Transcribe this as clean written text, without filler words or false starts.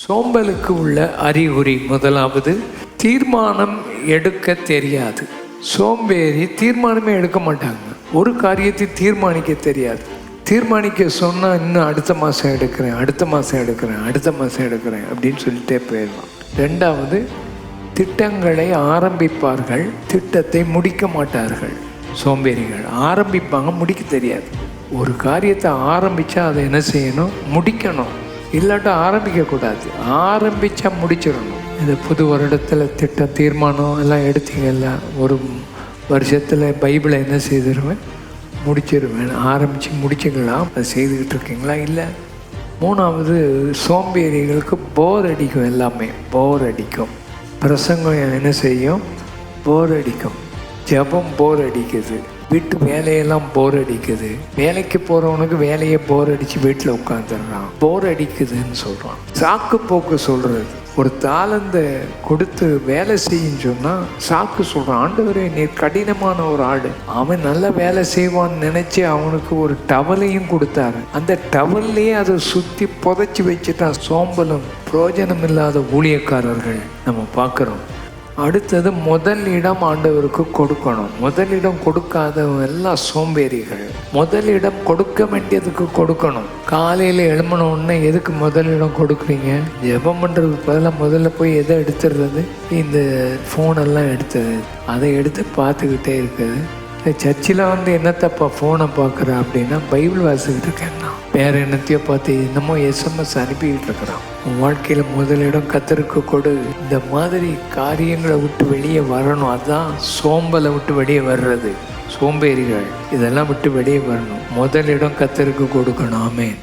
சோம்பலுக்கு உள்ள அறிகுறி முதலாவது, தீர்மானம் எடுக்க தெரியாது. சோம்பேறி தீர்மானமே எடுக்க மாட்டாங்க. ஒரு காரியத்தை தீர்மானிக்க தெரியாது. தீர்மானிக்க சொன்னால் இன்னும் அடுத்த மாதம் எடுக்கிறேன் அப்படின்னு சொல்லிட்டே போயிடலாம். ரெண்டாவது, திட்டங்களை ஆரம்பிப்பார்கள், திட்டத்தை முடிக்க மாட்டார்கள். சோம்பேறிகள் ஆரம்பிப்பாங்க, முடிக்க தெரியாது. ஒரு காரியத்தை ஆரம்பித்தா அதை என்ன செய்யணும்? முடிக்கணும். இல்லாட்டா ஆரம்பிக்கக்கூடாது. ஆரம்பித்தா முடிச்சிடணும். இது புது வருடத்தில் திட்டம் தீர்மானம் எல்லாம் எடுத்தீங்கல்ல, ஒரு வருஷத்தில் பைபிளை என்ன செய்திருவேன்? முடிச்சிருவேன். ஆரம்பித்து முடிச்சுக்கலாம். அதை செய்துக்கிட்டு இருக்கீங்களா? இல்லை. மூணாவது, சோம்பேறிகளுக்கு போர் அடிக்கும். எல்லாமே போர் அடிக்கும். பிரசங்கம் என்ன செய்யும்? போர் அடிக்கும். ஜெபம் போர் அடிக்குது. வீட்டு வேலையெல்லாம் போர் அடிக்குது. வேலைக்கு போகிறவனுக்கு வேலையை போர் அடித்து வீட்டில் உட்காந்துடுறான். போர் அடிக்குதுன்னு சொல்கிறான். சாக்கு போக்கு சொல்கிறது. ஒரு தாளந்தை கொடுத்து வேலை செய்யுன்னு சொன்னால் சாக்கு சொல்கிறான். ஆண்டவரே, நீ கடினமான ஒரு ஆடு. அவன் நல்ல வேலை செய்வான்னு நினச்சி அவனுக்கு ஒரு டவலையும் கொடுத்தாரு. அந்த டவல்லையே அதை சுற்றி புதைச்சி வச்சுட்டான். சோம்பலும் பிரயோஜனம் இல்லாத ஊழியக்காரர்கள் நம்ம பார்க்குறோம். அடுத்தது, முதல் இடம் ஆண்டவருக்கு கொடுக்கணும். முதலிடம் கொடுக்காதவங்க எல்லாம் சோம்பேறிகள். முதலிடம் கொடுக்க வேண்டியதுக்கு கொடுக்கணும். காலையில் எழும்பினோடனே எதுக்கு முதலிடம் கொடுக்குறீங்க? ஜெபம் பண்ணுறதுக்கு பதிலாக முதல்ல போய் எதை எடுத்துடுறது? இந்த ஃபோனெல்லாம் எடுத்தது, அதை எடுத்து பார்த்துக்கிட்டே இருக்குது. சர்ச்சில் என்னத்தப்பா ஃபோனை பார்க்குற அப்படின்னா, பைபிள் வாசிக்கிட்டு இருக்கேன்னா வேறு என்னத்தையோ பார்த்து என்னமோ எஸ்எம்எஸ் அனுப்பிக்கிட்டு இருக்கிறான். உன் வாழ்க்கையில் முதலிடம் கர்த்தருக்கு கொடு. இந்த மாதிரி காரியங்களை விட்டு வெளியே வரணும். அதுதான் சோம்பலை விட்டு வெளியே வர்றது. சோம்பேறிகள் இதெல்லாம் விட்டு வெளியே வரணும். முதலிடம் கர்த்தருக்கு கொடுக்கணும். ஆமென்.